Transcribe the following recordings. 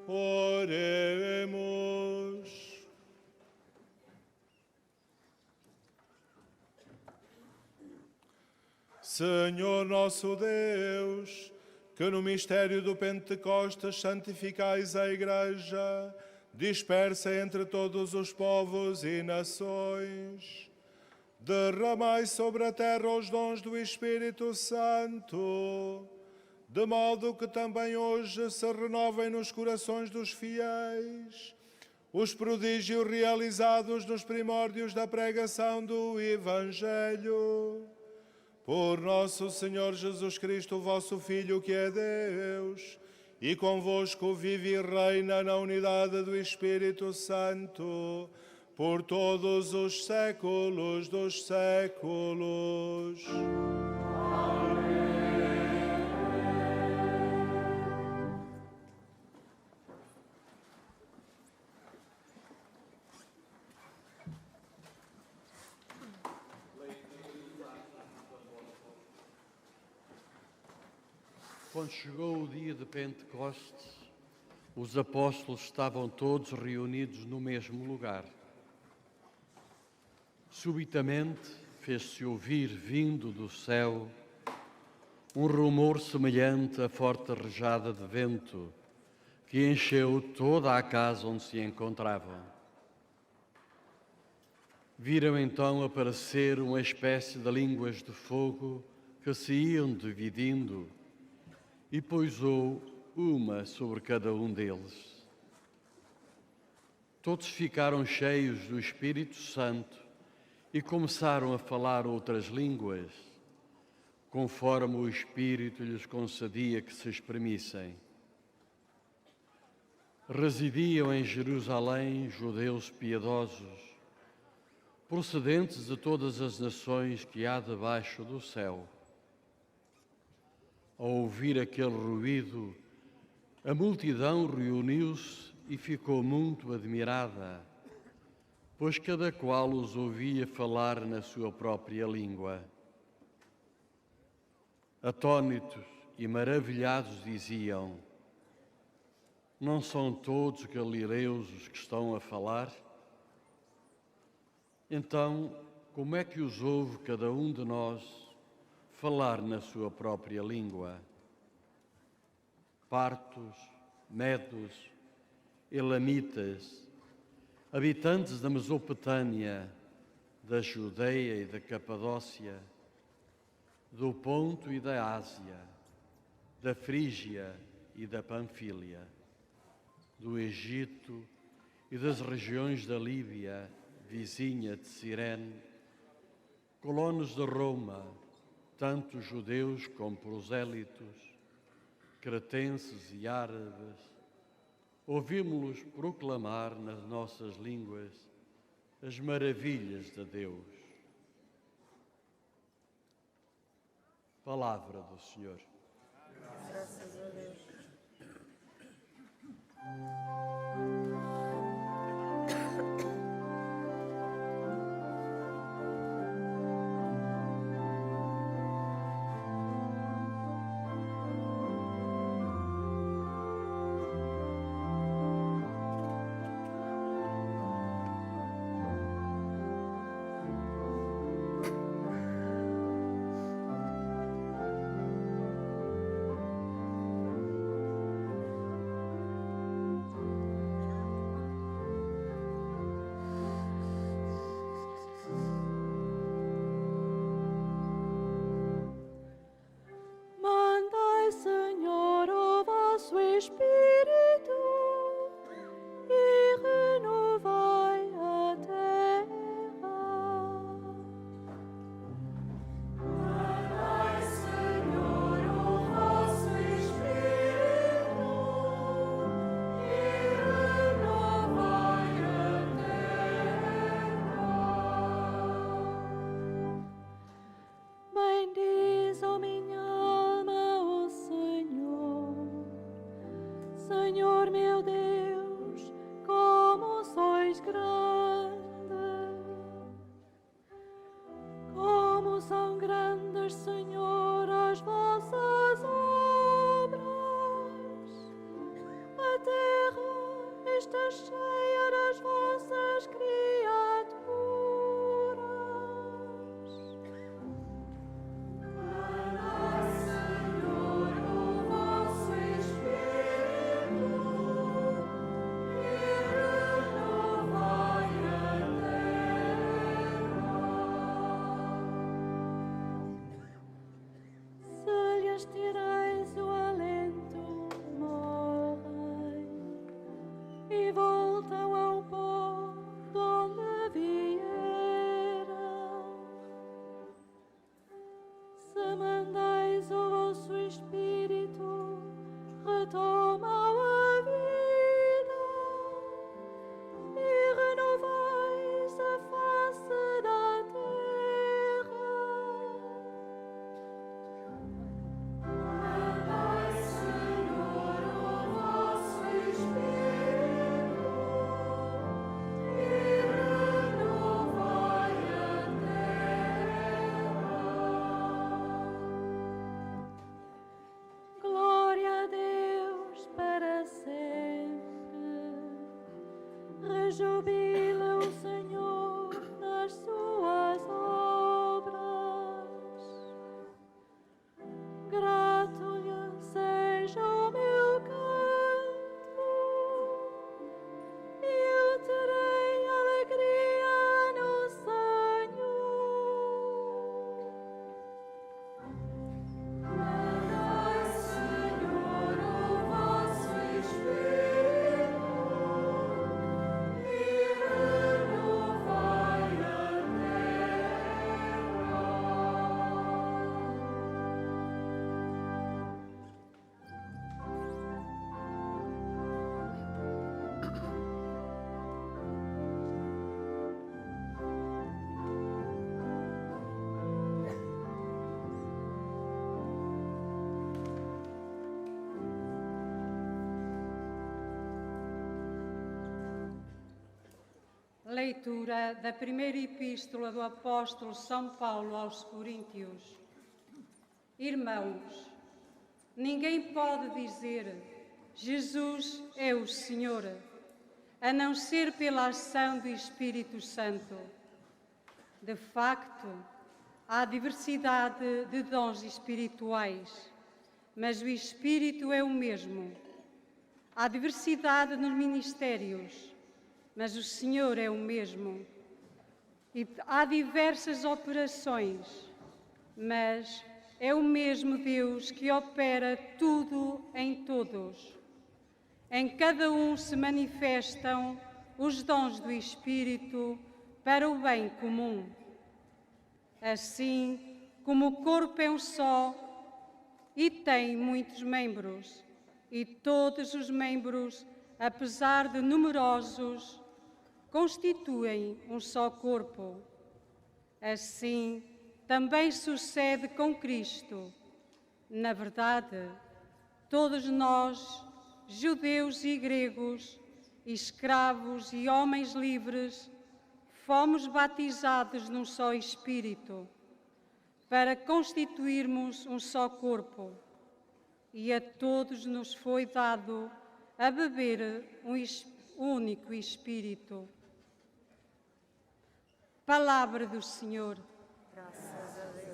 Oremos. Senhor nosso Deus, que no mistério do Pentecostes santificais a Igreja, dispersa entre todos os povos e nações, derramai sobre a terra os dons do Espírito Santo, de modo que também hoje se renovem nos corações dos fiéis os prodígios realizados nos primórdios da pregação do Evangelho. Por nosso Senhor Jesus Cristo, vosso Filho, que é Deus, e convosco vive e reina na unidade do Espírito Santo, por todos os séculos dos séculos. Quando chegou o dia de Pentecostes, os apóstolos estavam todos reunidos no mesmo lugar. Subitamente fez-se ouvir, vindo do céu, um rumor semelhante a forte rajada de vento, que encheu toda a casa onde se encontravam. Viram então aparecer uma espécie de línguas de fogo que se iam dividindo, e pousou uma sobre cada um deles. Todos ficaram cheios do Espírito Santo e começaram a falar outras línguas, conforme o Espírito lhes concedia que se exprimissem. Residiam em Jerusalém judeus piedosos, procedentes de todas as nações que há debaixo do céu. Ao ouvir aquele ruído, a multidão reuniu-se e ficou muito admirada, pois cada qual os ouvia falar na sua própria língua. Atônitos e maravilhados diziam: não são todos galileus os que estão a falar? Então, como é que os ouve cada um de nós falar na sua própria língua? Partos, medos, elamitas, habitantes da Mesopotâmia, da Judeia e da Capadócia, do Ponto e da Ásia, da Frígia e da Panfília, do Egito e das regiões da Líbia, vizinha de Cirene, colonos de Roma, tanto judeus como prosélitos, cretenses e árabes, ouvimos-los proclamar nas nossas línguas as maravilhas de Deus. Palavra do Senhor. Graças a Deus. lhes tirais o alento, morrem e voltam ao pó de onde vieram. Se mandais o vosso Espírito, retomam a vida e renovais a face da terra. Mandai, Senhor, o vosso Espírito e renovai a terra. Glória a Deus para sempre. Rejubila o Senhor nas suas obras. Grato lhe seja o meu canto, e eu terei alegria no Senhor. Mandai, Senhor, o vosso Espírito e renovai a Leitura da primeira epístola do apóstolo São Paulo aos Coríntios. Irmãos, ninguém pode dizer Jesus é o Senhor, a não ser pela ação do Espírito Santo. De facto, há diversidade de dons espirituais, mas o Espírito é o mesmo. Há diversidade nos ministérios, mas o Senhor é o mesmo. E há diversas operações, mas é o mesmo Deus que opera tudo em todos. Em cada um se manifestam os dons do Espírito para o bem comum. Assim como o corpo é um só e tem muitos membros, e todos os membros, apesar de numerosos, constituem um só corpo. Assim, também sucede com Cristo. Na verdade, todos nós, judeus e gregos, escravos e homens livres, fomos batizados num só Espírito, para constituirmos um só corpo. E a todos nos foi dado a beber um único Espírito. Palavra do Senhor. Graças a Deus.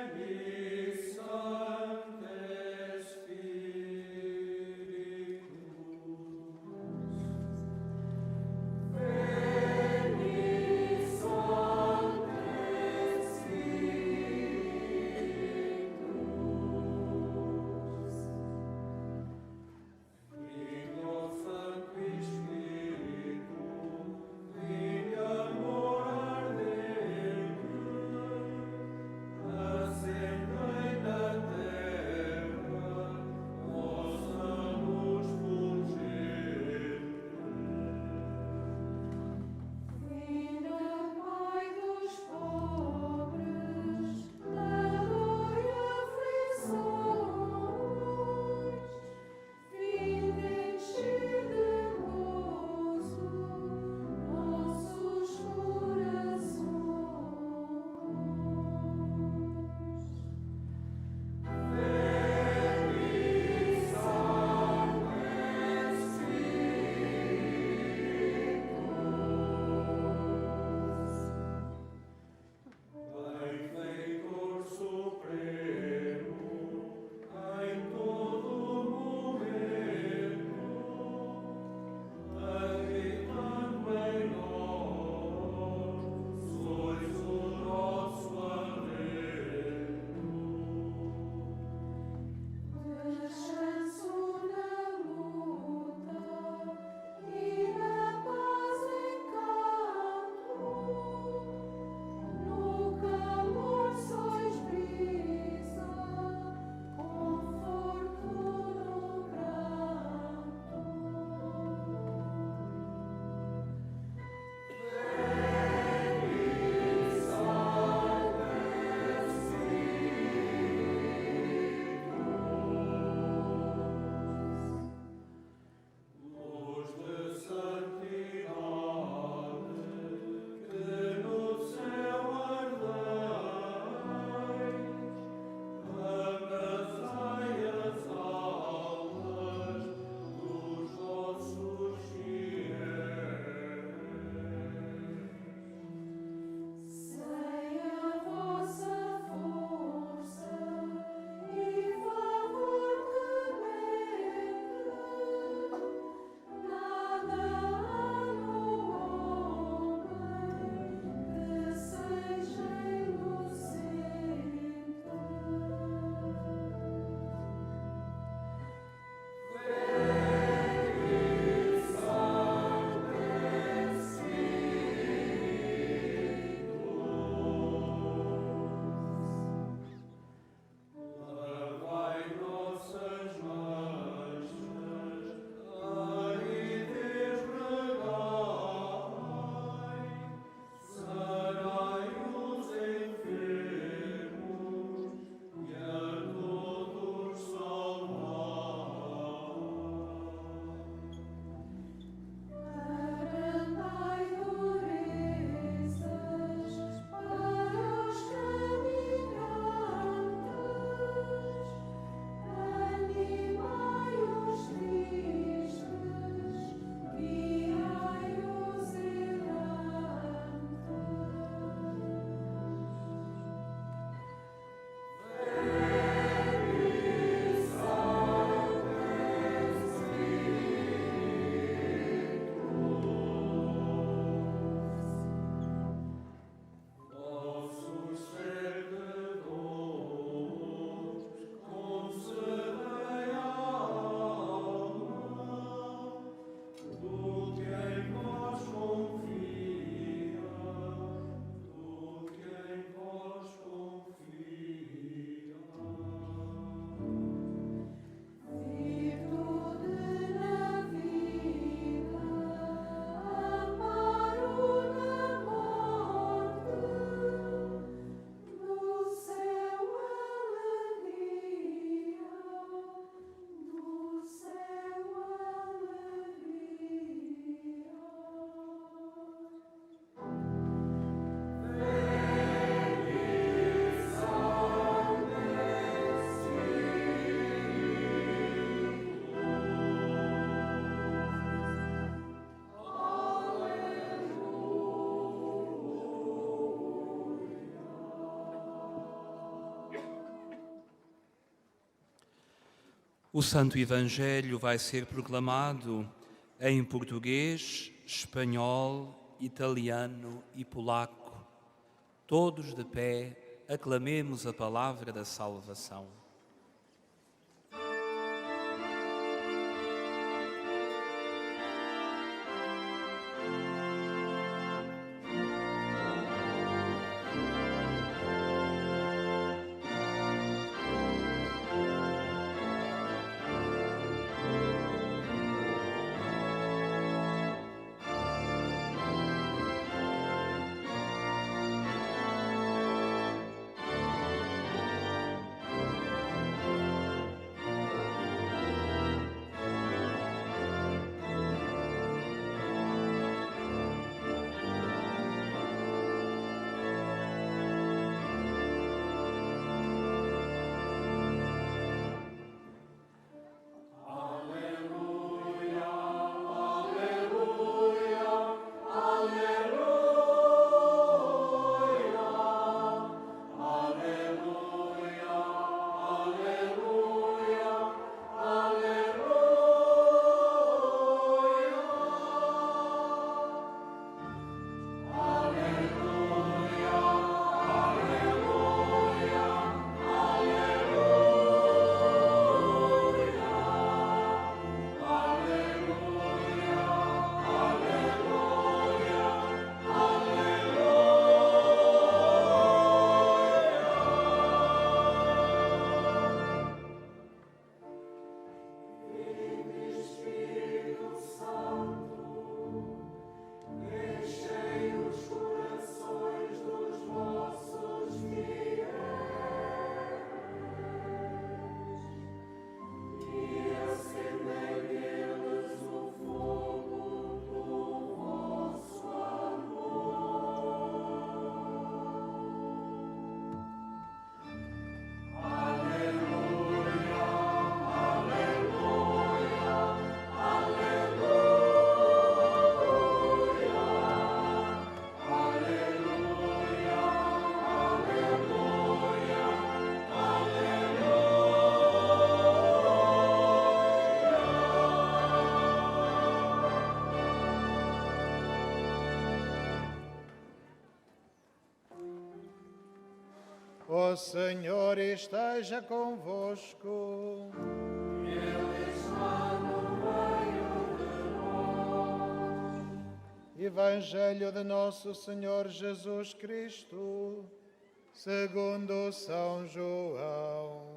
Veni, Sancte O Santo Evangelho vai ser proclamado em português, espanhol, italiano e polaco. Todos de pé, aclamemos a palavra da salvação. O Senhor esteja convosco. Evangelho de Nosso Senhor Jesus Cristo, segundo São João.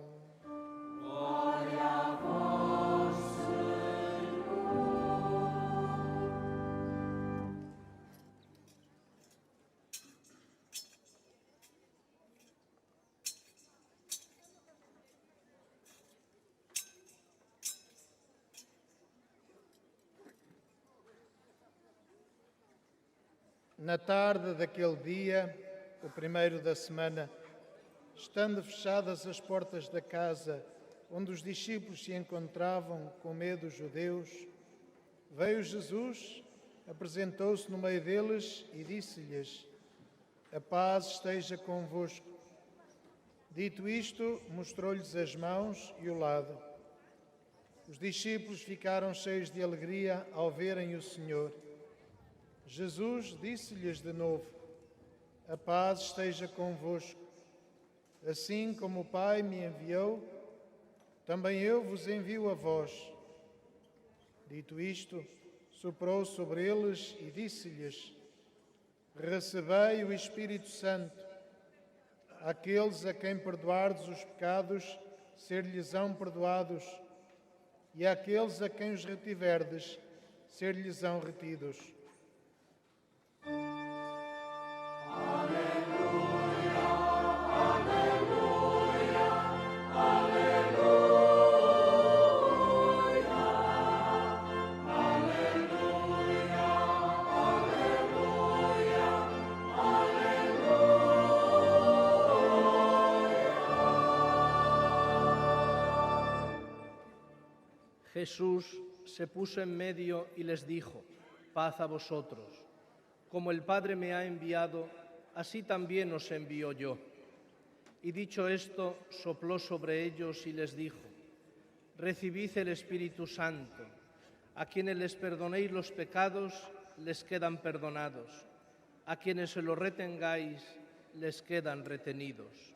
Na tarde daquele dia, o primeiro da semana, estando fechadas as portas da casa onde os discípulos se encontravam com medo dos judeus, veio Jesus, apresentou-se no meio deles e disse-lhes: "A paz esteja convosco." Dito isto, mostrou-lhes as mãos e o lado. Os discípulos ficaram cheios de alegria ao verem o Senhor. Jesus disse-lhes de novo: "A paz esteja convosco. Assim como o Pai me enviou, também eu vos envio a vós." Dito isto, soprou sobre eles e disse-lhes: "Recebei o Espírito Santo. Àqueles a quem perdoardes os pecados, ser-lhes-ão perdoados, e àqueles a quem os retiverdes, ser-lhes-ão retidos." Jesús se puso en medio y les dijo: "Paz a vosotros. Como el Padre me ha enviado, así también os envío yo." Y dicho esto, sopló sobre ellos y les dijo: recibid el Espíritu Santo. A quienes les perdonéis los pecados, les quedan perdonados. A quienes se los retengáis, les quedan retenidos.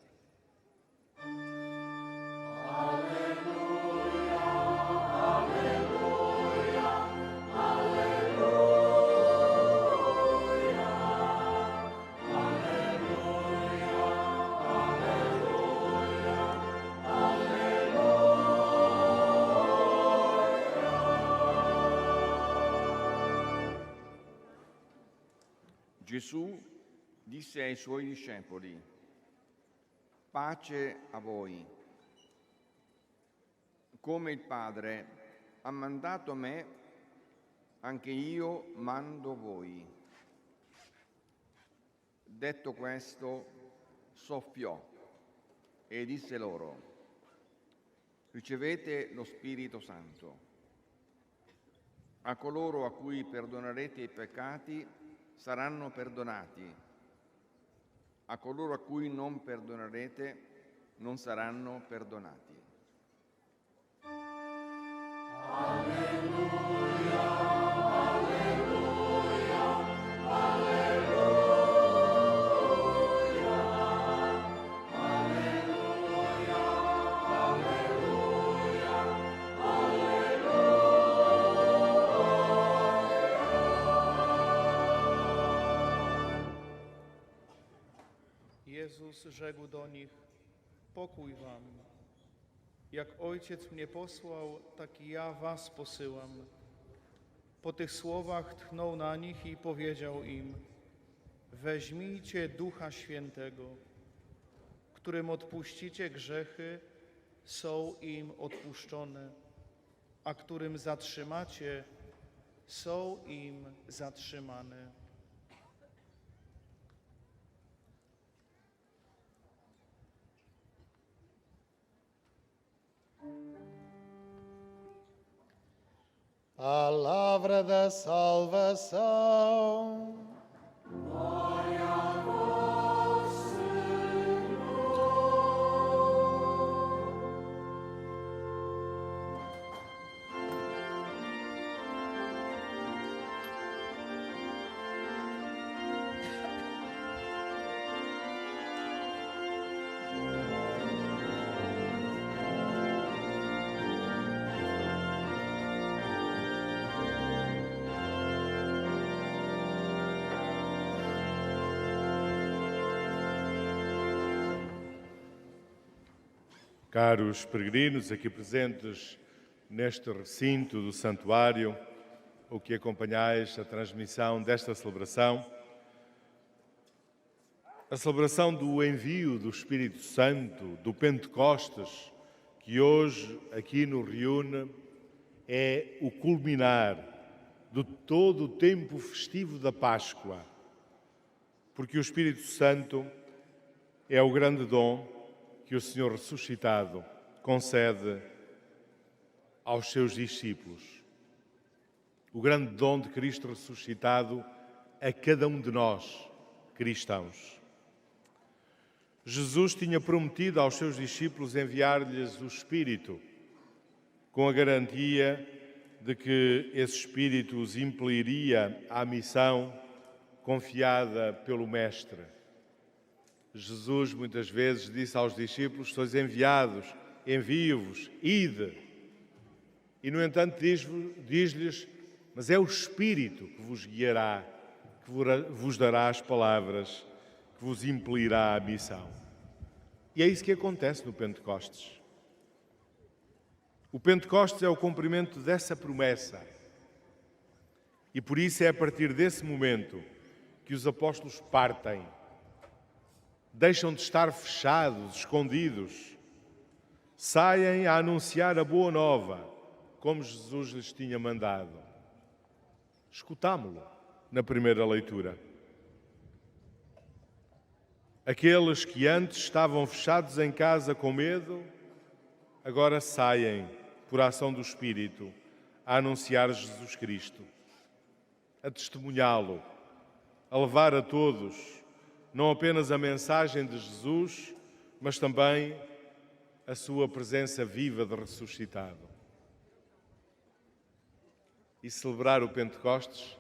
Gesù disse ai suoi discepoli: pace a voi. Come il Padre ha mandato me, anche io mando voi. Detto questo, soffiò e disse loro: ricevete lo Spirito Santo. A coloro a cui perdonerete i peccati saranno perdonati. A coloro a cui non perdonerete non saranno perdonati. Jezus rzekł do nich: pokój wam. Jak Ojciec mnie posłał, tak i ja was posyłam. Po tych słowach tchnął na nich i powiedział im: weźmijcie Ducha Świętego. Którym odpuścicie grzechy, są im odpuszczone, a którym zatrzymacie, są im zatrzymane. Palavra da salvação. Caros peregrinos aqui presentes neste recinto do Santuário, ou que acompanhais a transmissão desta celebração, a celebração do envio do Espírito Santo, do Pentecostes, que hoje aqui nos reúne, é o culminar de todo o tempo festivo da Páscoa, porque o Espírito Santo é o grande dom que o Senhor ressuscitado concede aos seus discípulos. O grande dom de Cristo ressuscitado a cada um de nós, cristãos. Jesus tinha prometido aos seus discípulos enviar-lhes o Espírito, com a garantia de que esse Espírito os impeliria à missão confiada pelo Mestre. Jesus muitas vezes disse aos discípulos: sois enviados, envio-vos, ide. E no entanto diz-lhes: mas é o Espírito que vos guiará, que vos dará as palavras, que vos impelirá à missão. E é isso que acontece no Pentecostes. O Pentecostes é o cumprimento dessa promessa. E por isso é a partir desse momento que os apóstolos partem. Deixam de estar fechados, escondidos. Saem a anunciar a boa nova, como Jesus lhes tinha mandado. Escutámo-lo na primeira leitura. Aqueles que antes estavam fechados em casa com medo, agora saem, por ação do Espírito, a anunciar Jesus Cristo, a testemunhá-lo, a levar a todos não apenas a mensagem de Jesus, mas também a sua presença viva de ressuscitado. E celebrar o Pentecostes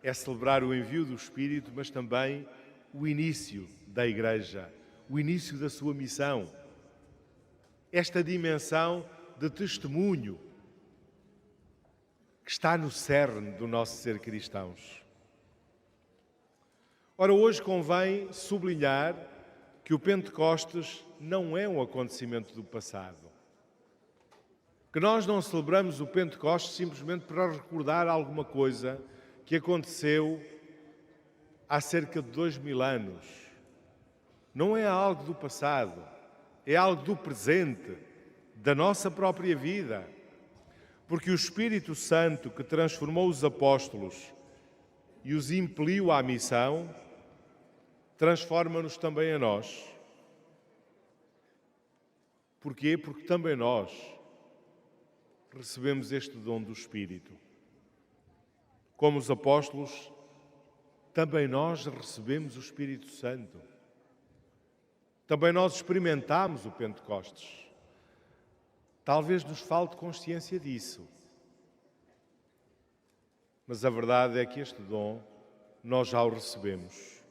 é celebrar o envio do Espírito, mas também o início da Igreja, o início da sua missão. Esta dimensão de testemunho que está no cerne do nosso ser cristãos. Ora, hoje convém sublinhar que o Pentecostes não é um acontecimento do passado. Que nós não celebramos o Pentecostes simplesmente para recordar alguma coisa que aconteceu há cerca de 2000 anos. Não é algo do passado, é algo do presente, da nossa própria vida. Porque o Espírito Santo que transformou os apóstolos e os impeliu à missão, transforma-nos também a nós. Porquê? Porque também nós recebemos este dom do Espírito. Como os apóstolos, também nós recebemos o Espírito Santo. Também nós experimentamos o Pentecostes. Talvez nos falte consciência disso. Mas a verdade é que este dom nós já o recebemos.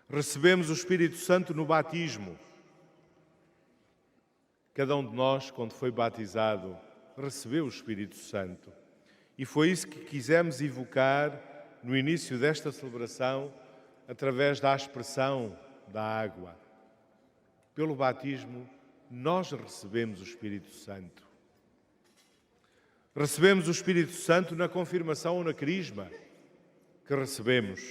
Recebemos o Espírito Santo no batismo. Cada um de nós, quando foi batizado, recebeu o Espírito Santo. E foi isso que quisemos evocar no início desta celebração, através da expressão da água. Pelo batismo, nós recebemos o Espírito Santo. Recebemos o Espírito Santo na confirmação ou na crisma que recebemos.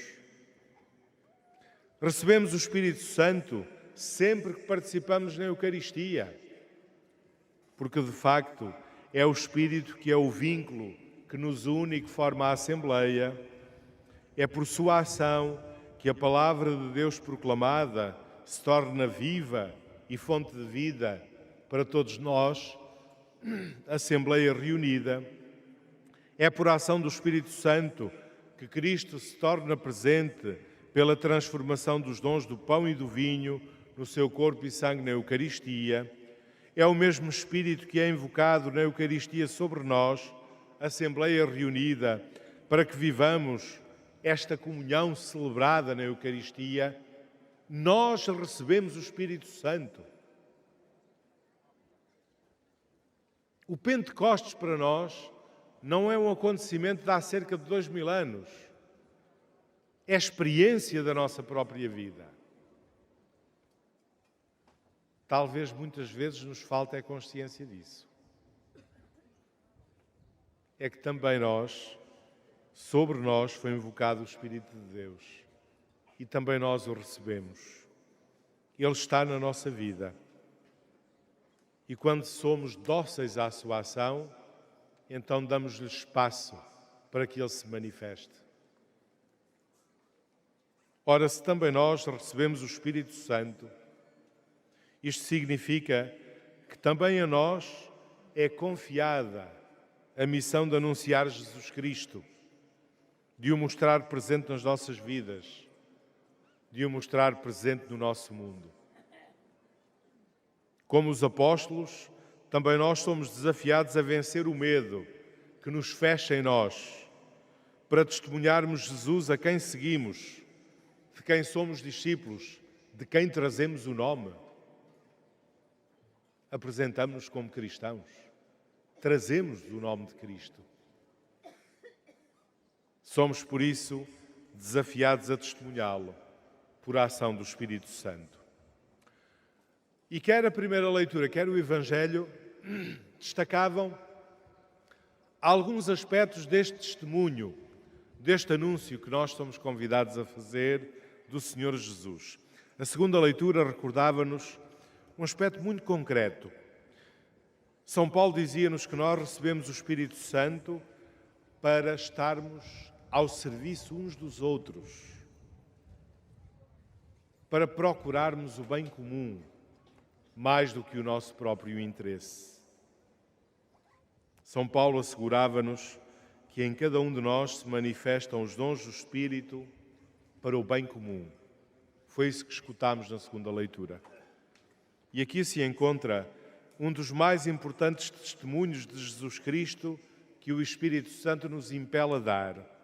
Recebemos o Espírito Santo sempre que participamos na Eucaristia, porque de facto é o Espírito que é o vínculo que nos une e que forma a Assembleia. É por sua ação que a palavra de Deus proclamada se torna viva e fonte de vida para todos nós, Assembleia reunida. É por ação do Espírito Santo que Cristo se torna presente pela transformação dos dons do pão e do vinho no seu corpo e sangue na Eucaristia. É o mesmo Espírito que é invocado na Eucaristia sobre nós, Assembleia reunida, para que vivamos esta comunhão celebrada na Eucaristia. Nós recebemos o Espírito Santo. O Pentecostes para nós não é um acontecimento de há cerca de 2000 anos. É a experiência da nossa própria vida. Talvez muitas vezes nos falte a consciência disso. É que também sobre nós foi invocado o Espírito de Deus. E também nós o recebemos. Ele está na nossa vida. E quando somos dóceis à sua ação, então damos-lhe espaço para que ele se manifeste. Ora, se também nós recebemos o Espírito Santo, isto significa que também a nós é confiada a missão de anunciar Jesus Cristo, de o mostrar presente nas nossas vidas, de o mostrar presente no nosso mundo. Como os apóstolos, também nós somos desafiados a vencer o medo que nos fecha em nós, para testemunharmos Jesus a quem seguimos, de quem somos discípulos, de quem trazemos o nome. Apresentamos-nos como cristãos, trazemos o nome de Cristo. Somos, por isso, desafiados a testemunhá-lo, por ação do Espírito Santo. E quer a primeira leitura, quer o Evangelho, destacavam alguns aspectos deste testemunho, deste anúncio que nós somos convidados a fazer do Senhor Jesus. A segunda leitura recordava-nos um aspecto muito concreto. São Paulo dizia-nos que nós recebemos o Espírito Santo para estarmos ao serviço uns dos outros, para procurarmos o bem comum, mais do que o nosso próprio interesse. São Paulo assegurava-nos que em cada um de nós se manifestam os dons do Espírito para o bem comum. Foi isso que escutámos na segunda leitura. E aqui se encontra um dos mais importantes testemunhos de Jesus Cristo que o Espírito Santo nos impele a dar.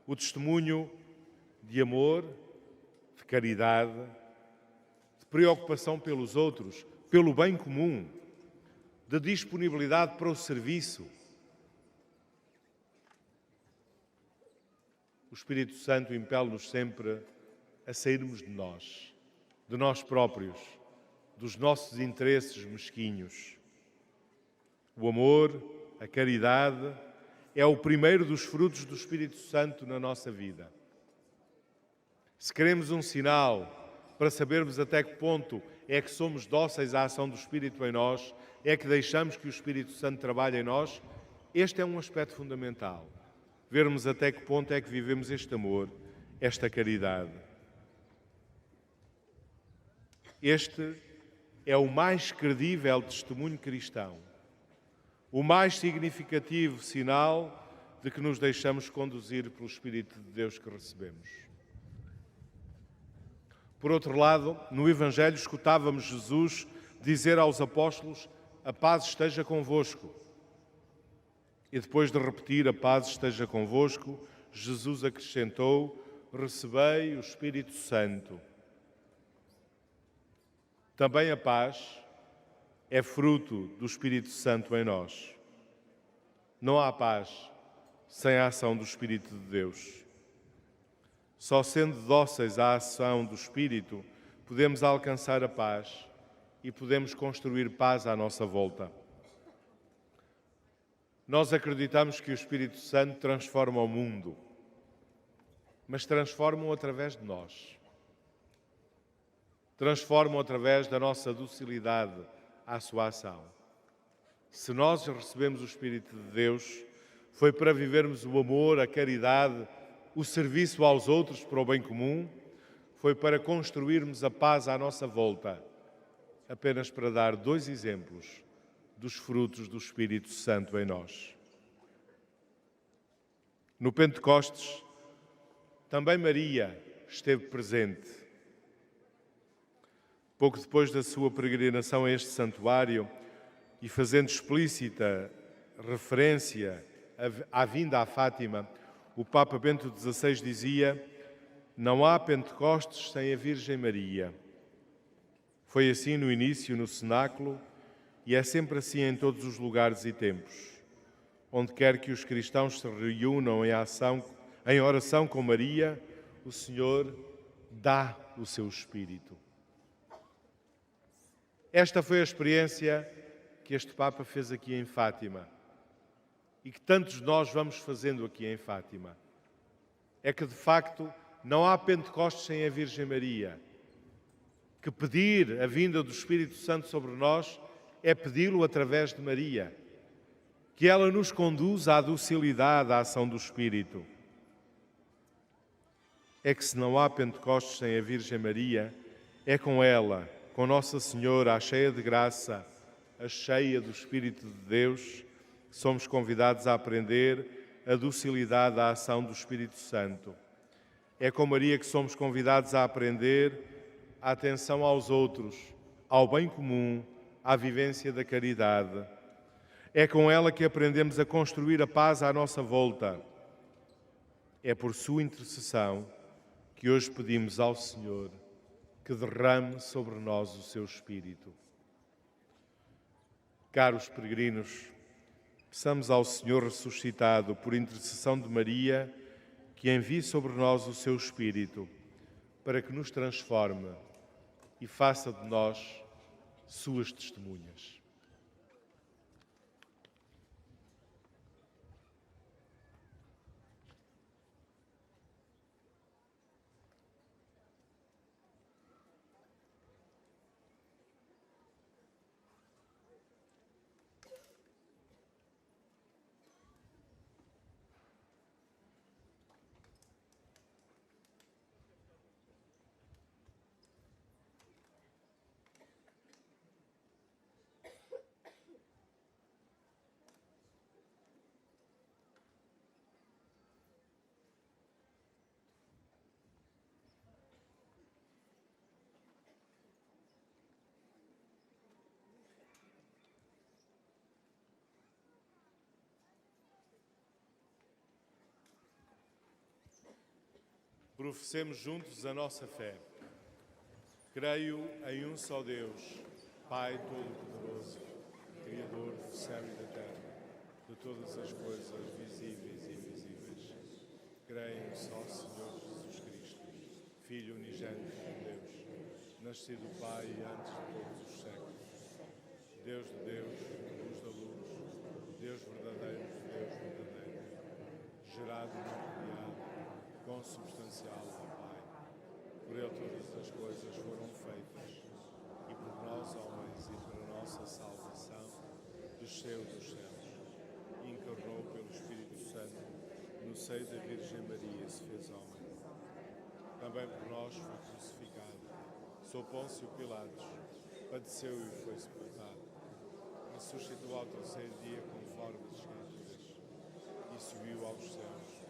O testemunho de amor, de caridade, de preocupação pelos outros, pelo bem comum, de disponibilidade para o serviço. O Espírito Santo impele-nos sempre a sairmos de nós próprios, dos nossos interesses mesquinhos. O amor, a caridade, é o primeiro dos frutos do Espírito Santo na nossa vida. Se queremos um sinal para sabermos até que ponto é que somos dóceis à ação do Espírito em nós, é que deixamos que o Espírito Santo trabalhe em nós, este é um aspecto fundamental. Vermos até que ponto é que vivemos este amor, esta caridade. Este é o mais credível testemunho cristão, o mais significativo sinal de que nos deixamos conduzir pelo Espírito de Deus que recebemos. Por outro lado, no Evangelho escutávamos Jesus dizer aos apóstolos: a paz esteja convosco. E depois de repetir: a paz esteja convosco, Jesus acrescentou: recebei o Espírito Santo. Também a paz é fruto do Espírito Santo em nós. Não há paz sem a ação do Espírito de Deus. Só sendo dóceis à ação do Espírito, podemos alcançar a paz e podemos construir paz à nossa volta. Nós acreditamos que o Espírito Santo transforma o mundo, mas transforma-o através de nós. Transforma-o através da nossa docilidade à sua ação. Se nós recebemos o Espírito de Deus, foi para vivermos o amor, a caridade, o serviço aos outros para o bem comum, foi para construirmos a paz à nossa volta, apenas para dar 2 exemplos dos frutos do Espírito Santo em nós. No Pentecostes, também Maria esteve presente. Pouco depois da sua peregrinação a este santuário e fazendo explícita referência à vinda a Fátima, o Papa Bento XVI dizia: não há Pentecostes sem a Virgem Maria. Foi assim no início, no cenáculo, e é sempre assim em todos os lugares e tempos. Onde quer que os cristãos se reúnam em oração com Maria, o Senhor dá o seu Espírito. Esta foi a experiência que este Papa fez aqui em Fátima e que tantos de nós vamos fazendo aqui em Fátima. É que, de facto, não há Pentecostes sem a Virgem Maria. Que pedir a vinda do Espírito Santo sobre nós é pedi-lo através de Maria. Que ela nos conduza à docilidade à ação do Espírito. É que se não há Pentecostes sem a Virgem Maria, é com ela, com Nossa Senhora, a cheia de graça, a cheia do Espírito de Deus, que somos convidados a aprender a docilidade à ação do Espírito Santo. É com Maria que somos convidados a aprender a atenção aos outros, ao bem comum, à vivência da caridade. É com ela que aprendemos a construir a paz à nossa volta. É por sua intercessão que hoje pedimos ao Senhor que derrame sobre nós o seu Espírito. Caros peregrinos, peçamos ao Senhor ressuscitado, por intercessão de Maria, que envie sobre nós o seu Espírito, para que nos transforme e faça de nós suas testemunhas. Professemos juntos a nossa fé. Creio em um só Deus, Pai Todo-Poderoso, Criador do céu e da terra, de todas as coisas visíveis e invisíveis. Creio em um só Senhor Jesus Cristo, Filho unigênito de Deus, nascido do Pai antes de todos os séculos. Deus de Deus, luz da luz, Deus verdadeiro de Deus verdadeiro, gerado e não criado, consubstancial ao Pai. Por ele todas as coisas foram feitas, e por nós, homens, e para nossa salvação, desceu dos céus, e encarnou pelo Espírito Santo, no seio da Virgem Maria e se fez homem. Também por nós foi crucificado, sob Pôncio Pilatos, padeceu e foi sepultado. Ressuscitou ao terceiro dia, conforme as Escrituras, e subiu aos céus,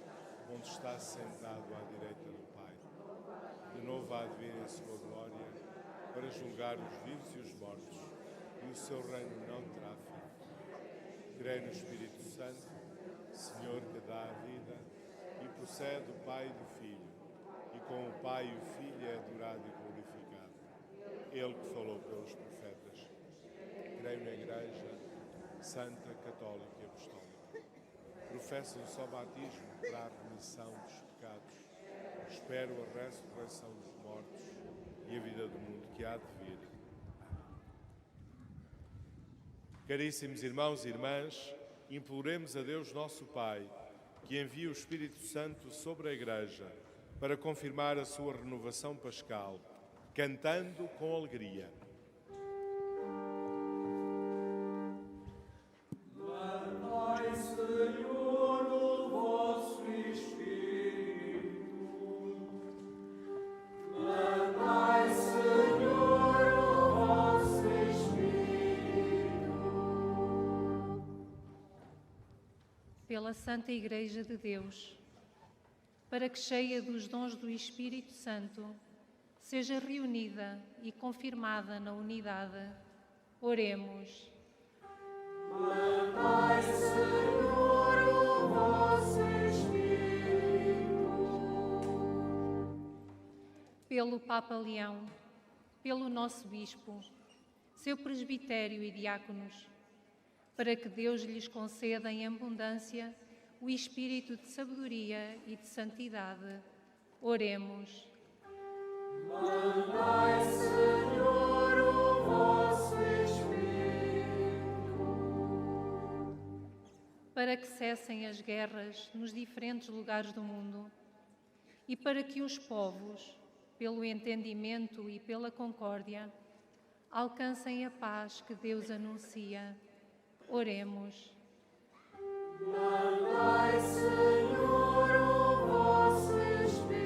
onde está sentado à direita do Pai. De novo há de vir em sua glória, para julgar os vivos e os mortos, e o seu reino não terá fim. Creio no Espírito Santo, Senhor que dá a vida, e procede do Pai e do Filho, e com o Pai e o Filho é adorado e glorificado. Ele que falou pelos profetas. Creio na Igreja Santa, Católica e Apostólica. Professo o só batismo para a remissão dos pecados. Espero a ressurreição dos mortos e a vida do mundo que há de vir. Caríssimos irmãos e irmãs, imploremos a Deus nosso Pai que envie o Espírito Santo sobre a Igreja para confirmar a sua renovação pascal, cantando com alegria. Pela Santa Igreja de Deus, para que, cheia dos dons do Espírito Santo, seja reunida e confirmada na unidade, oremos. Mandai, Senhor, o vosso Espírito. Pelo Papa Leão, pelo nosso Bispo, seu presbitério e diáconos, para que Deus lhes conceda em abundância o espírito de sabedoria e de santidade. Oremos. Mandai, Senhor, o vosso Espírito. Para que cessem as guerras nos diferentes lugares do mundo e para que os povos, pelo entendimento e pela concórdia, alcancem a paz que Deus anuncia. Oremos. Mandai, Senhor, o vosso Espírito.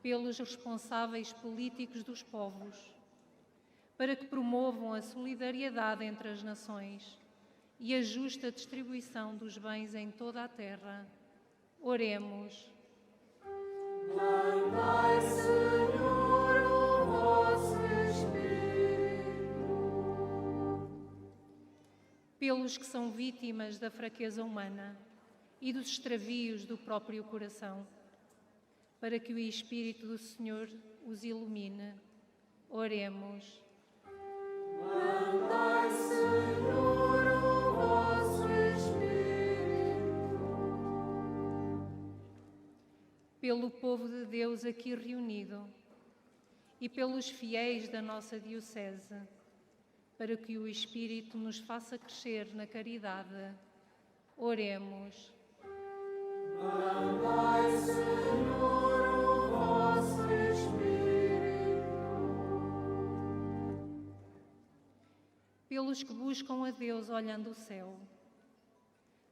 Pelos responsáveis políticos dos povos, para que promovam a solidariedade entre as nações e a justa distribuição dos bens em toda a terra. Oremos. Mandai, Senhor, o vosso Espírito. Pelos que são vítimas da fraqueza humana e dos extravios do próprio coração, para que o Espírito do Senhor os ilumine. Oremos. Mandai, Senhor, o vosso Espírito. Pelo povo de Deus aqui reunido e pelos fiéis da nossa Diocese, para que o Espírito nos faça crescer na caridade. Oremos. Mandai, Senhor, o vosso Espírito. Pelos que buscam a Deus olhando o céu,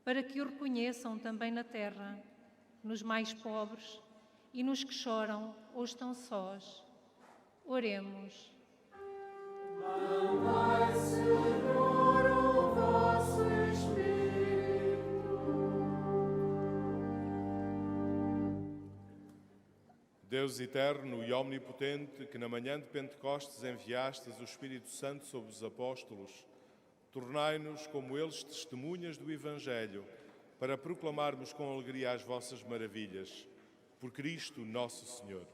para que o reconheçam também na terra, nos mais pobres e nos que choram ou estão sós. Oremos. Mandai, Senhor, o vosso Espírito. Deus eterno e omnipotente, que na manhã de Pentecostes enviastes o Espírito Santo sobre os apóstolos, tornai-nos como eles testemunhas do Evangelho, para proclamarmos com alegria as vossas maravilhas. Por Cristo nosso Senhor.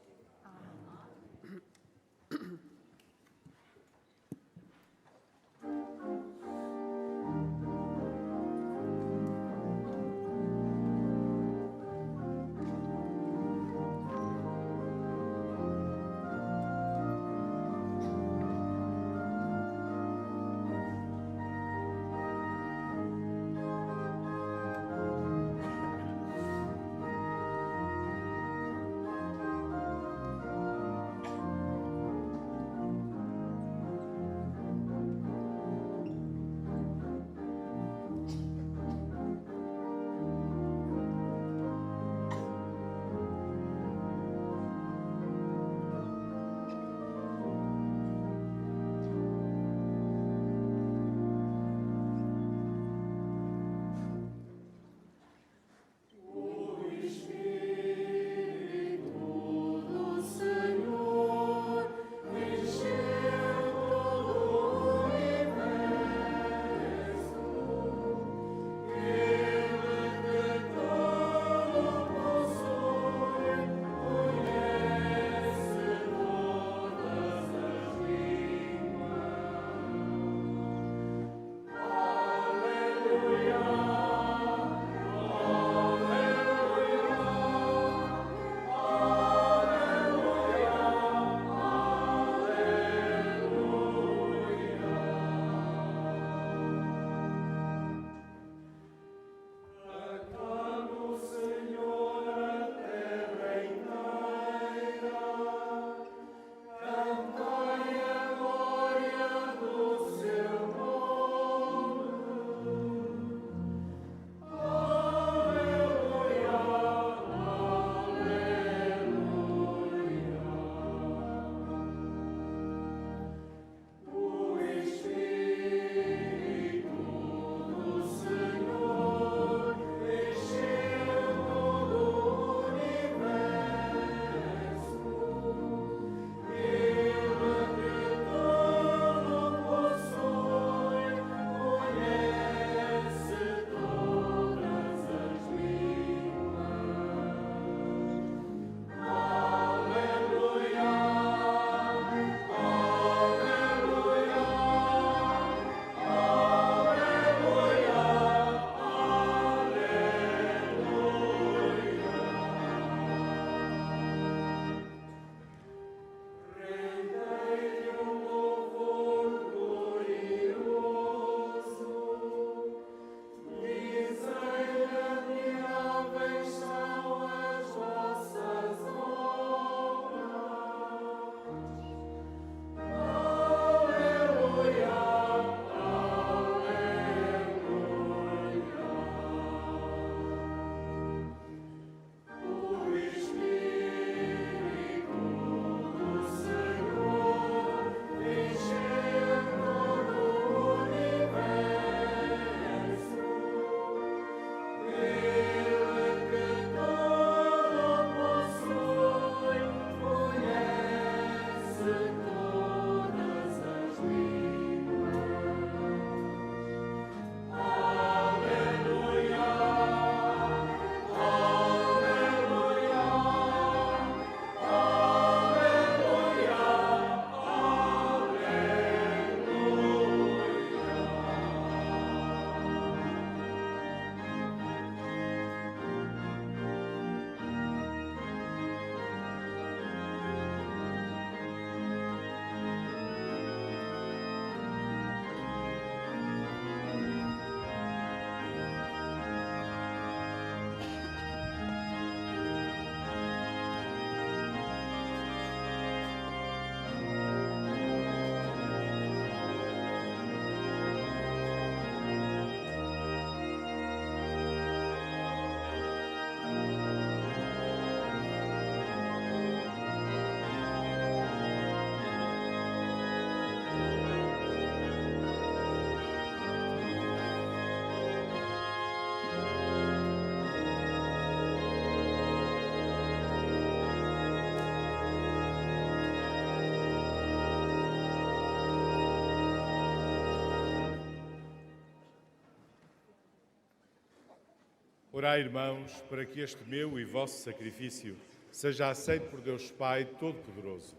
Orai, irmãos, para que este meu e vosso sacrifício seja aceito por Deus Pai Todo-Poderoso.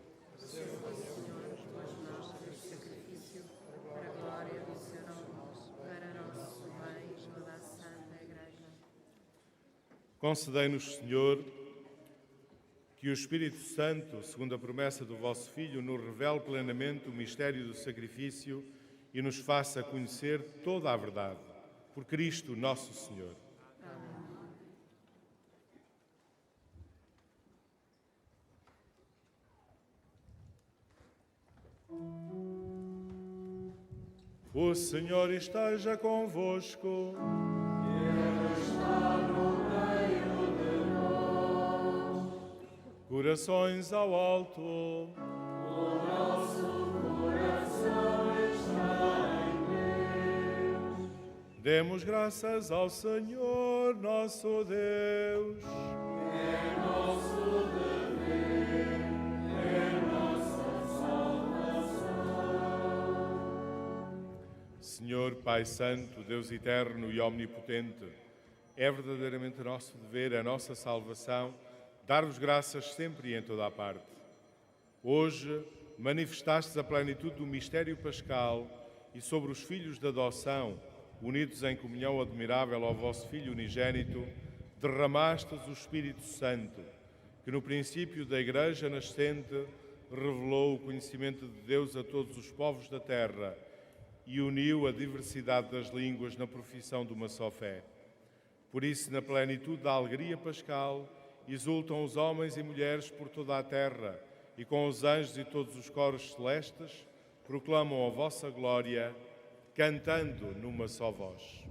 Concedei-nos, Senhor, que o Espírito Santo, segundo a promessa do vosso Filho, nos revele plenamente o mistério do sacrifício e nos faça conhecer toda a verdade. Por Cristo nosso Senhor. O Senhor esteja convosco. Corações ao alto. O nosso coração está em Deus. Demos graças ao Senhor nosso Deus. É nosso dever, é nossa salvação. Senhor Pai Santo, Deus eterno e omnipotente, é verdadeiramente nosso dever, a nossa salvação, dar-vos graças sempre e em toda a parte. Hoje manifestastes a plenitude do mistério pascal e sobre os filhos de adoção, unidos em comunhão admirável ao vosso Filho unigênito, derramastes o Espírito Santo, que no princípio da Igreja nascente revelou o conhecimento de Deus a todos os povos da terra e uniu a diversidade das línguas na profissão de uma só fé. Por isso, na plenitude da alegria pascal, exultam os homens e mulheres por toda a terra e com os anjos e todos os coros celestes proclamam a vossa glória, cantando numa só voz.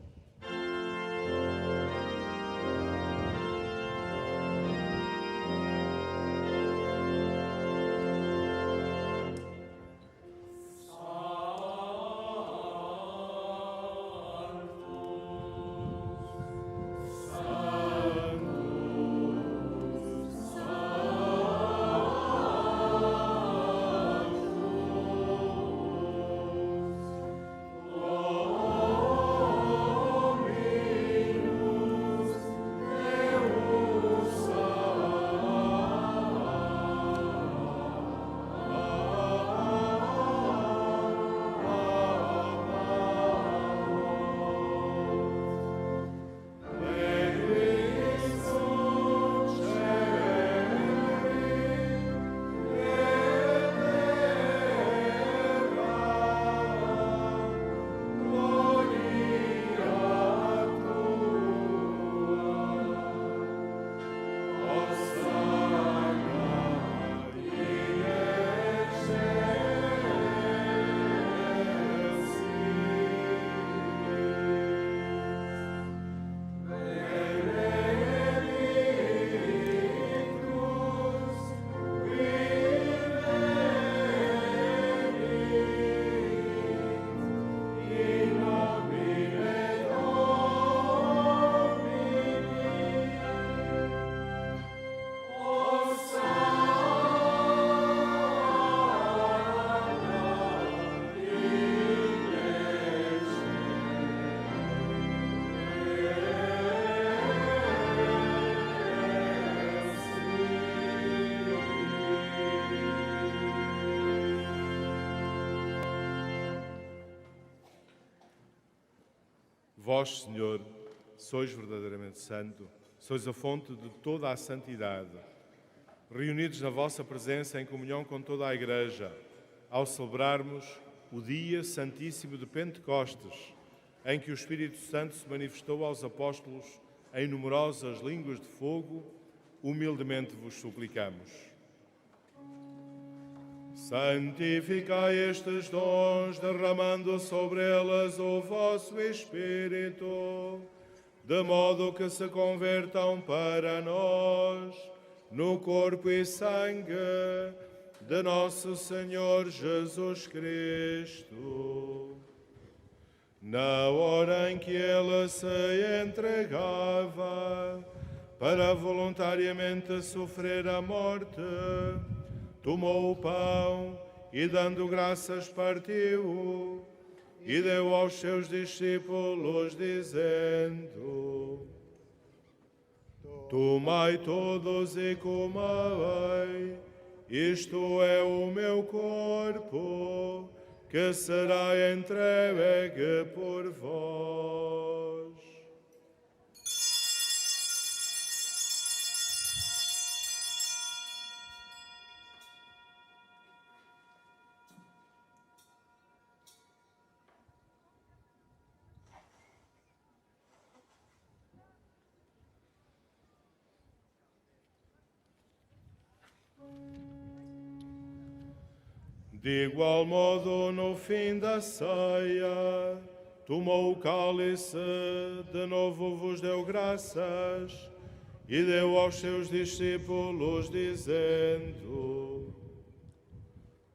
Vós, Senhor, sois verdadeiramente santo, sois a fonte de toda a santidade. Reunidos na vossa presença em comunhão com toda a Igreja, ao celebrarmos o dia santíssimo de Pentecostes, em que o Espírito Santo se manifestou aos apóstolos em numerosas línguas de fogo, humildemente vos suplicamos. Santificai estes dons, derramando sobre elas o vosso Espírito, de modo que se convertam para nós no corpo e sangue de nosso Senhor Jesus Cristo. Na hora em que ele se entregava para voluntariamente sofrer a morte, tomou o pão e, dando graças, partiu e deu aos seus discípulos, dizendo: Tomai todos e comei, isto é o meu corpo, que será entregue por vós. De igual modo, no fim da ceia, tomou o cálice, de novo vos deu graças e deu aos seus discípulos, dizendo: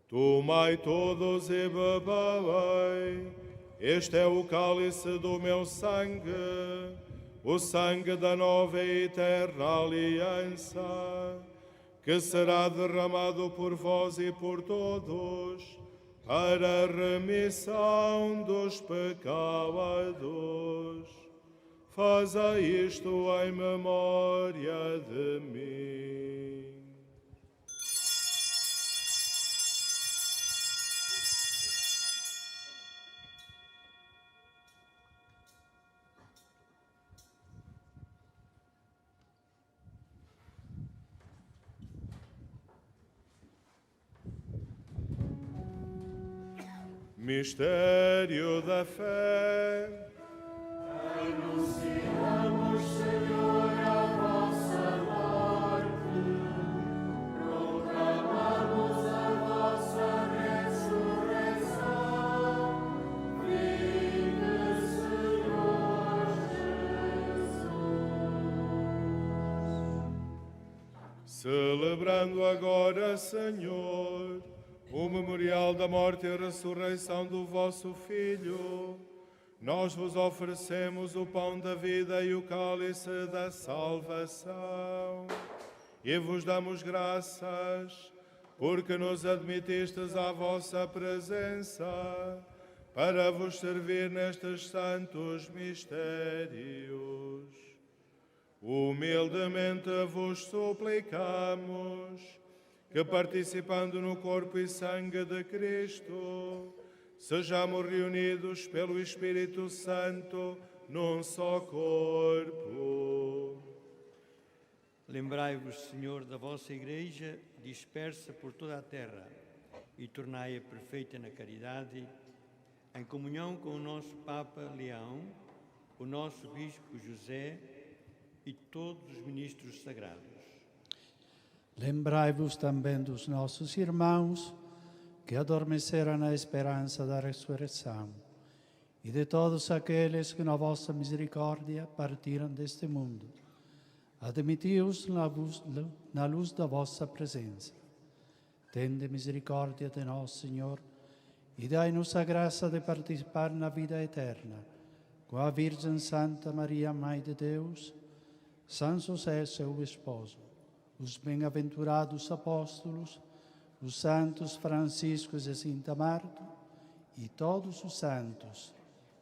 Tomai todos e bebei, este é o cálice do meu sangue, o sangue da nova e eterna aliança, que será derramado por vós e por todos, para a remissão dos pecados. Fazei isto em memória de mim. Mistério da fé. Anunciamos, Senhor, a vossa morte, proclamamos a vossa ressurreição. Vinde, Senhor Jesus. Celebrando agora, Senhor, o memorial da morte e ressurreição do vosso Filho, nós vos oferecemos o pão da vida e o cálice da salvação. E vos damos graças, porque nos admitistes à vossa presença, para vos servir nestes santos mistérios. Humildemente vos suplicamos que, participando no corpo e sangue de Cristo, sejamos reunidos pelo Espírito Santo num só corpo. Lembrai-vos, Senhor, da vossa Igreja dispersa por toda a terra e tornai-a perfeita na caridade, em comunhão com o nosso Papa Leão, o nosso Bispo José e todos os ministros sagrados. Lembrai-vos também dos nossos irmãos que adormeceram na esperança da ressurreição e de todos aqueles que, na vossa misericórdia, partiram deste mundo. Admiti-os na luz da vossa presença. Tende misericórdia de nós, Senhor, e dai-nos a graça de participar na vida eterna, com a Virgem Santa Maria, Mãe de Deus, São José, seu esposo, os bem-aventurados apóstolos, os santos Francisco e Sinta Marta e todos os santos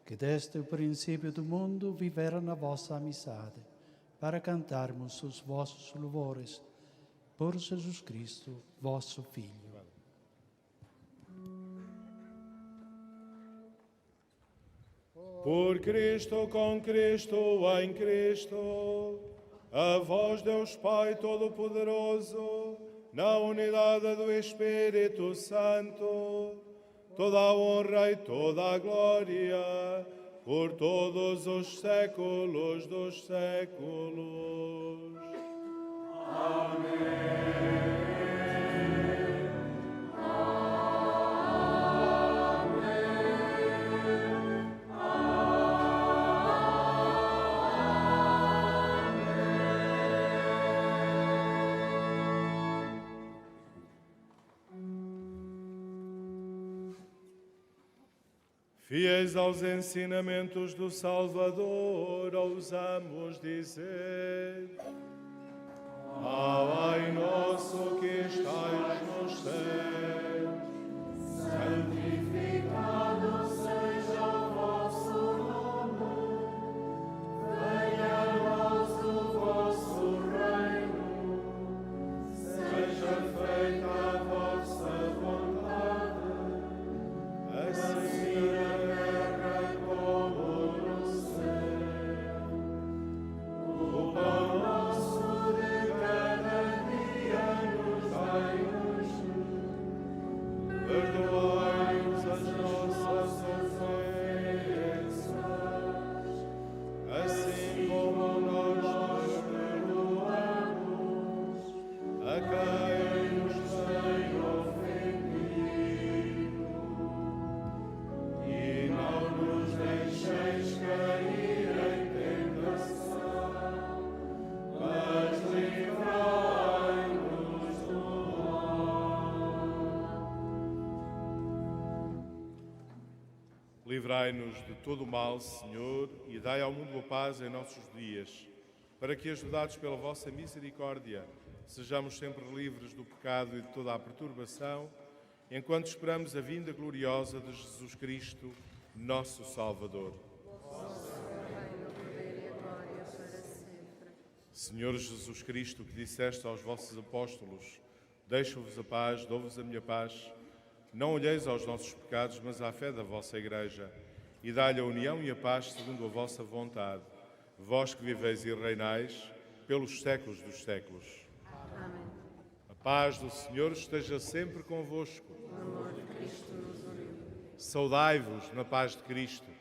que desde o princípio do mundo viveram na vossa amizade, para cantarmos os vossos louvores por Jesus Cristo, vosso Filho. Por Cristo, com Cristo, em Cristo, a vós, Deus Pai Todo-Poderoso, na unidade do Espírito Santo, toda a honra e toda a glória, por todos os séculos dos séculos. Amém. Fiéis aos ensinamentos do Salvador, ousamos dizer: Pai nosso que estais nos céus, santificado seja o vosso nome. Venha a nós o vosso Livrai-nos de todo o mal, Senhor, e dai ao mundo a paz em nossos dias, para que, ajudados pela vossa misericórdia, sejamos sempre livres do pecado e de toda a perturbação, enquanto esperamos a vinda gloriosa de Jesus Cristo, nosso Salvador. Senhor Jesus Cristo, que disseste aos vossos apóstolos: deixo-vos a paz, dou-vos a minha paz. Não olheis aos nossos pecados, mas à fé da vossa Igreja, e dá-lhe a união e a paz segundo a vossa vontade. Vós que viveis e reinais pelos séculos dos séculos. Amém. A paz do Senhor esteja sempre convosco. O amor de Cristo nos uniu. Saudai-vos na paz de Cristo.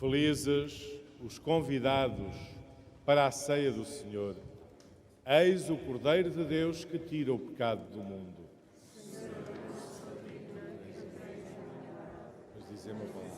Felizes os convidados para a ceia do Senhor. Eis o Cordeiro de Deus que tira o pecado do mundo. Mas dizemos a palavra.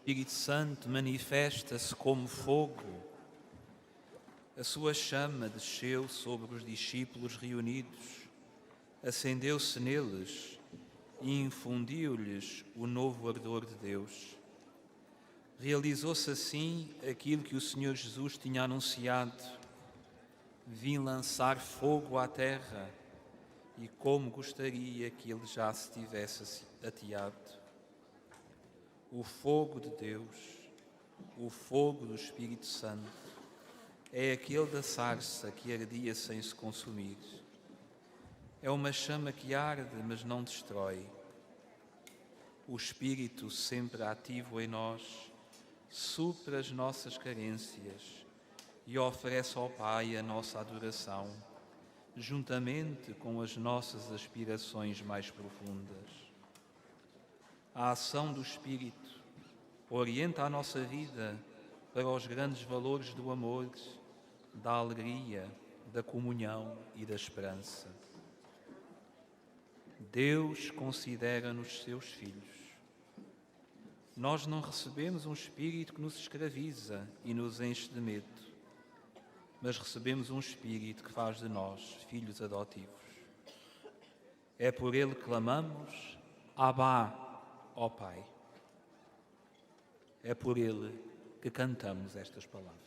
Espírito Santo manifesta-se como fogo. A sua chama desceu sobre os discípulos reunidos, acendeu-se neles e infundiu-lhes o novo ardor de Deus. Realizou-se assim aquilo que o Senhor Jesus tinha anunciado: vim lançar fogo à terra, e como gostaria que ele já se tivesse ateado. O fogo de Deus, o fogo do Espírito Santo, é aquele da sarça que ardia sem se consumir. É uma chama que arde, mas não destrói. O Espírito, sempre ativo em nós, supra as nossas carências e oferece ao Pai a nossa adoração, juntamente com as nossas aspirações mais profundas. A ação do Espírito orienta a nossa vida para os grandes valores do amor, da alegria, da comunhão e da esperança. Deus considera-nos seus filhos. Nós não recebemos um espírito que nos escraviza e nos enche de medo, mas recebemos um espírito que faz de nós filhos adotivos. É por ele que clamamos: Abba, ó Pai. É por ele que cantamos estas palavras.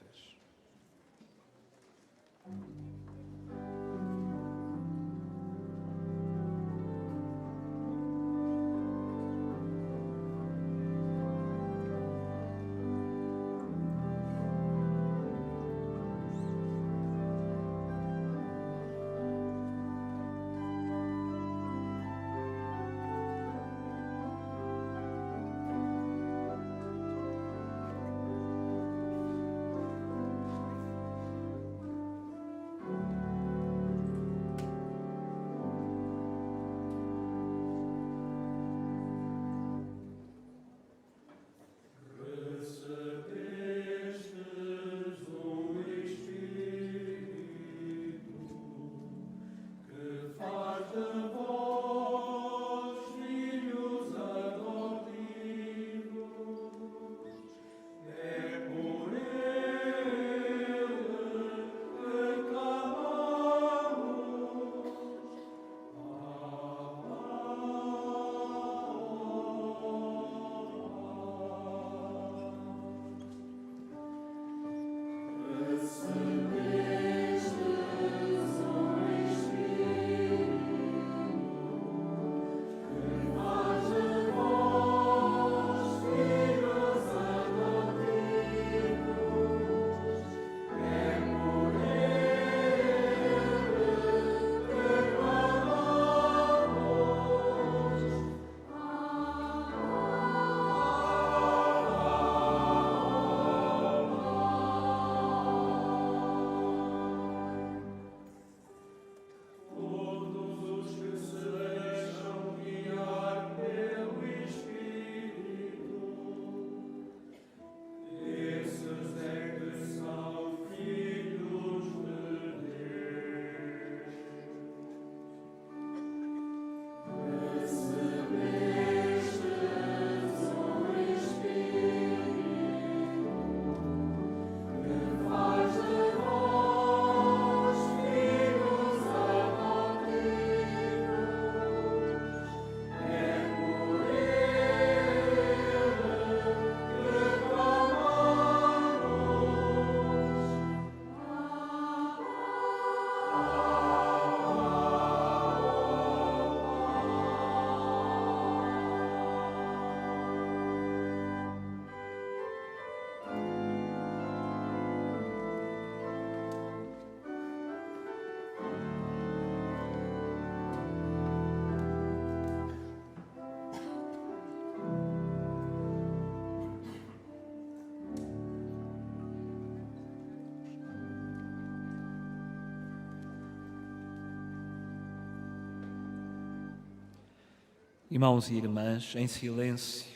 Irmãos e irmãs, em silêncio,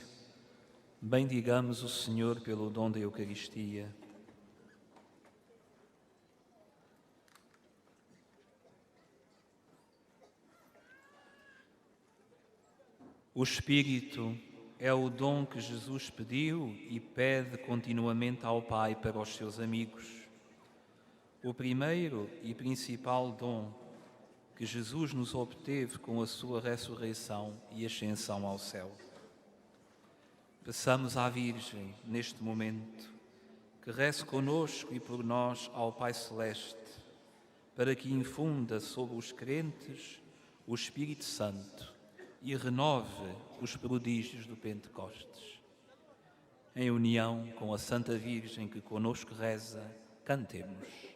bendigamos o Senhor pelo dom da Eucaristia. O Espírito é o dom que Jesus pediu e pede continuamente ao Pai para os seus amigos. O primeiro e principal dom que Jesus nos obteve com a sua ressurreição e ascensão ao céu. Peçamos à Virgem, neste momento, que reze conosco e por nós ao Pai Celeste, para que infunda sobre os crentes o Espírito Santo e renove os prodígios do Pentecostes. Em união com a Santa Virgem que conosco reza, cantemos.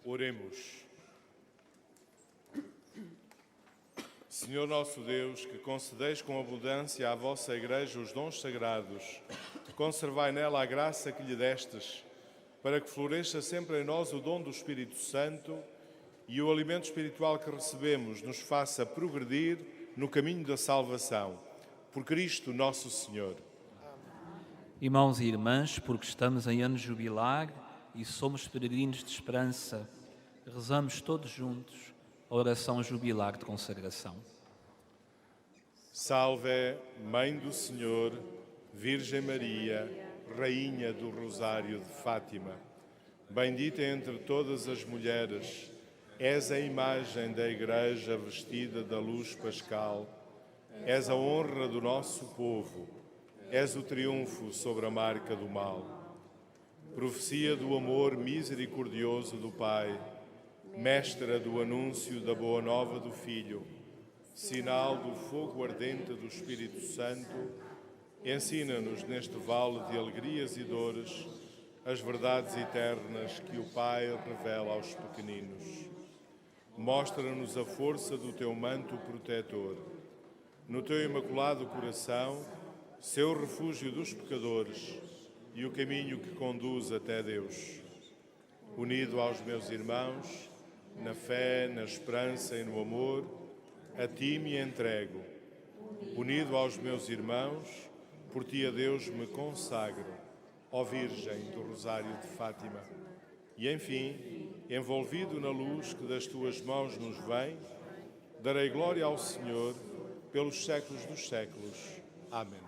Oremos. Senhor nosso Deus, que concedeis com abundância à vossa Igreja os dons sagrados, conservai nela a graça que lhe destes, para que floresça sempre em nós o dom do Espírito Santo e o alimento espiritual que recebemos nos faça progredir no caminho da salvação. Por Cristo nosso Senhor. Irmãos e irmãs, porque estamos em ano jubilar e somos peregrinos de esperança, rezamos todos juntos a oração jubilar de consagração. Salve, Mãe do Senhor, Virgem Maria, Rainha do Rosário de Fátima. Bendita entre todas as mulheres, és a imagem da Igreja vestida da luz pascal, és a honra do nosso povo, és o triunfo sobre a marca do mal. Profecia do amor misericordioso do Pai, mestra do anúncio da boa nova do Filho, sinal do fogo ardente do Espírito Santo, ensina-nos neste vale de alegrias e dores as verdades eternas que o Pai revela aos pequeninos. Mostra-nos a força do teu manto protetor. No teu imaculado coração, seu refúgio dos pecadores e o caminho que conduz até Deus. Unido aos meus irmãos, na fé, na esperança e no amor, a ti me entrego. Unido aos meus irmãos, por ti a Deus me consagro, ó Virgem do Rosário de Fátima. E, enfim, envolvido na luz que das tuas mãos nos vem, darei glória ao Senhor pelos séculos dos séculos. Amém.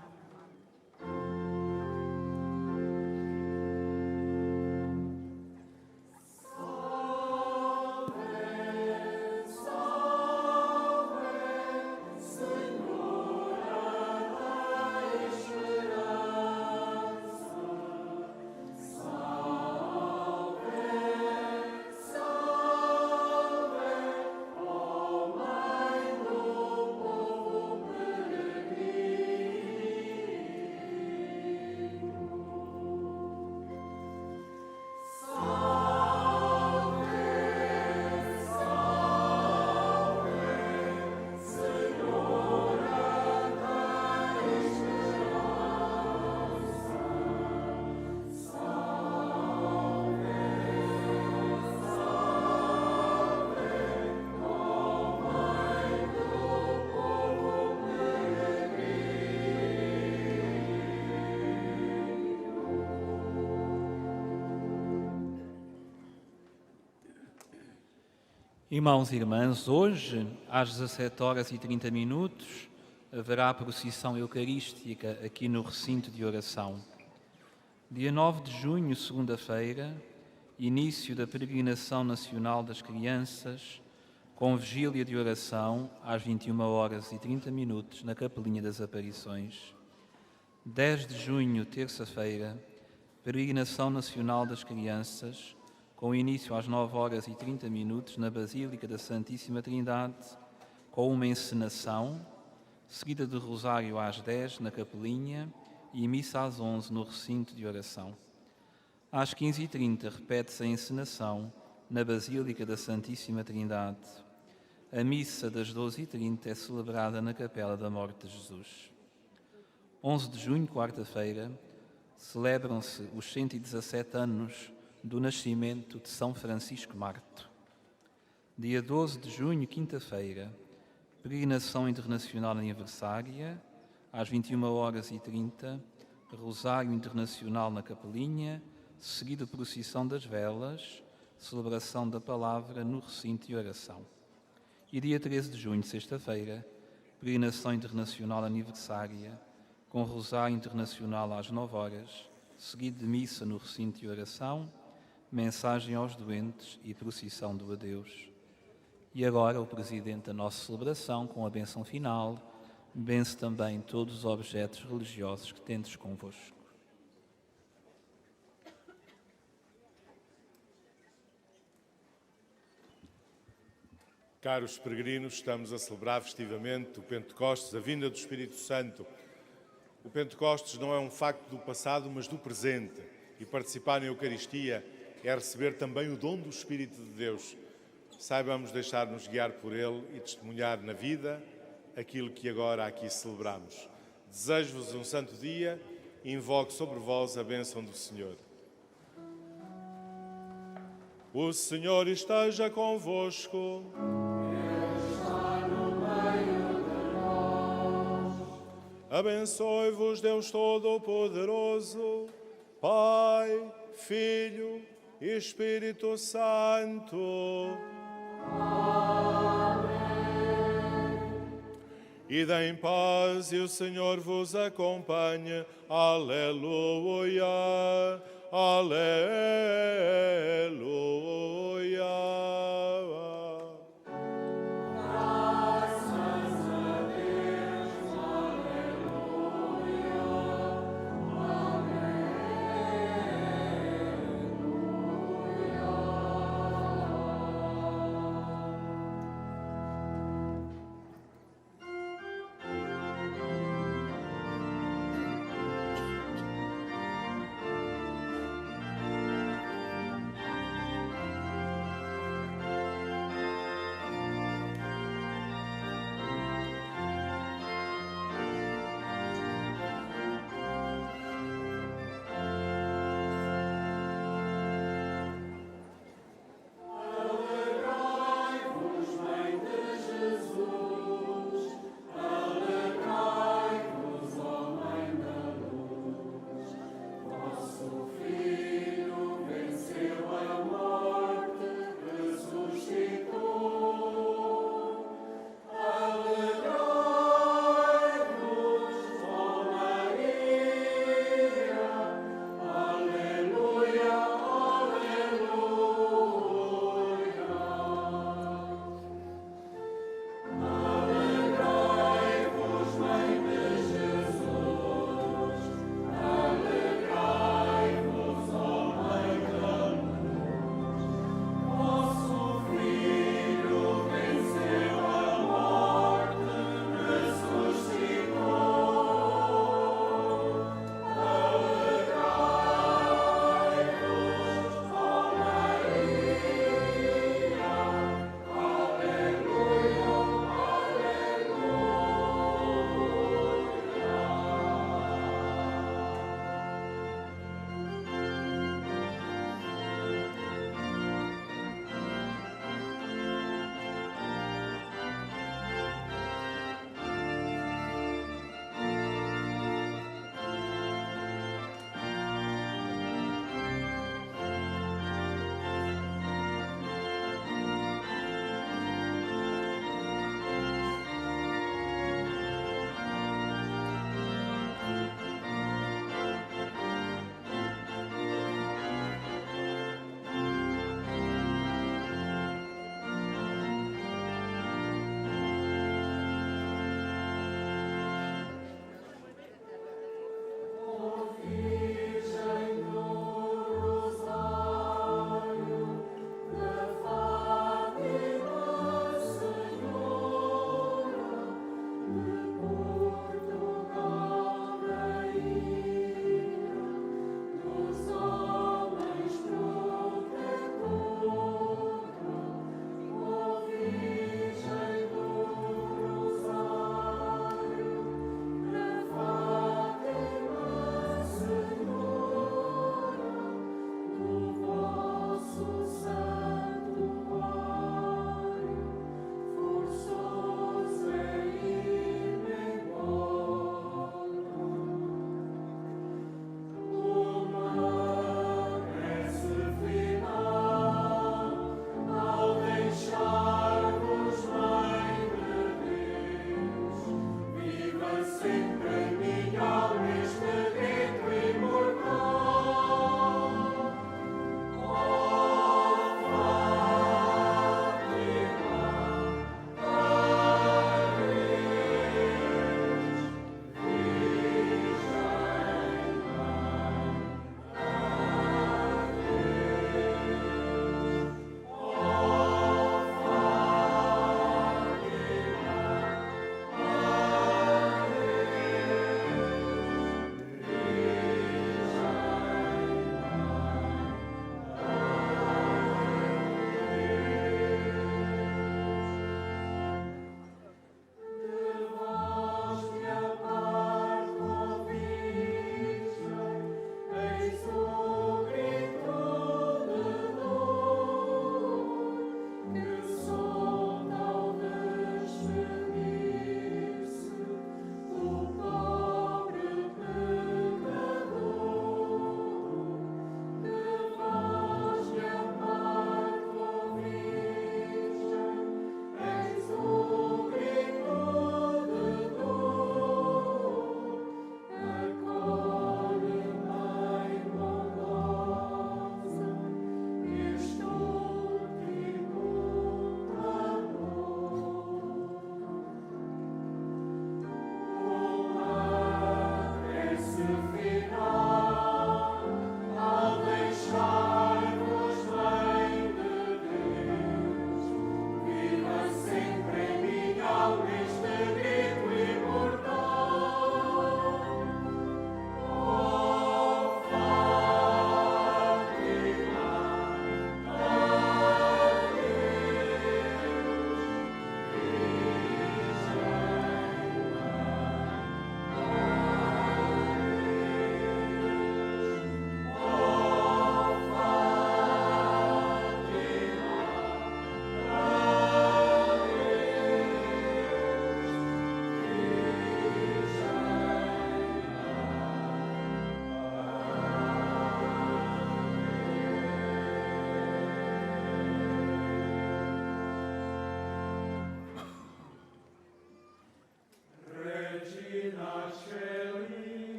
Irmãos e irmãs, hoje, às 17h30, haverá procissão eucarística aqui no recinto de oração. Dia 9 de junho, segunda-feira, início da peregrinação nacional das crianças, com vigília de oração às 21h30 na Capelinha das Aparições. 10 de junho, terça-feira, peregrinação nacional das crianças, com início às 9h30 na Basílica da Santíssima Trindade, com uma encenação, seguida de rosário às 10 na Capelinha e missa às 11 no recinto de oração. Às 15h30 repete-se a encenação na Basílica da Santíssima Trindade. A missa das 12h30 é celebrada na Capela da Morte de Jesus. 11 de junho, quarta-feira, celebram-se os 117 anos do nascimento de São Francisco Marto. Dia 12 de junho, quinta-feira, peregrinação internacional aniversária, às 21h30, Rosário Internacional na Capelinha, seguido procissão das velas, celebração da palavra no recinto de oração. E dia 13 de junho, sexta-feira, peregrinação internacional aniversária, com Rosário Internacional às 9h, seguido de missa no recinto de oração, mensagem aos doentes e procissão do adeus. E agora o Presidente da nossa celebração, com a bênção final, bença também todos os objetos religiosos que tendes convosco. Caros peregrinos, estamos a celebrar festivamente o Pentecostes, a vinda do Espírito Santo. O Pentecostes não é um facto do passado, mas do presente. E participar na Eucaristia é receber também o dom do Espírito de Deus. Saibamos deixar-nos guiar por Ele e testemunhar na vida aquilo que agora aqui celebramos. Desejo-vos um santo dia e invoco sobre vós a bênção do Senhor. O Senhor esteja convosco. Abençoe-vos Deus Todo-Poderoso, Pai, Filho e Espírito Santo. Amém. Ide em paz e o Senhor vos acompanhe. Aleluia, aleluia.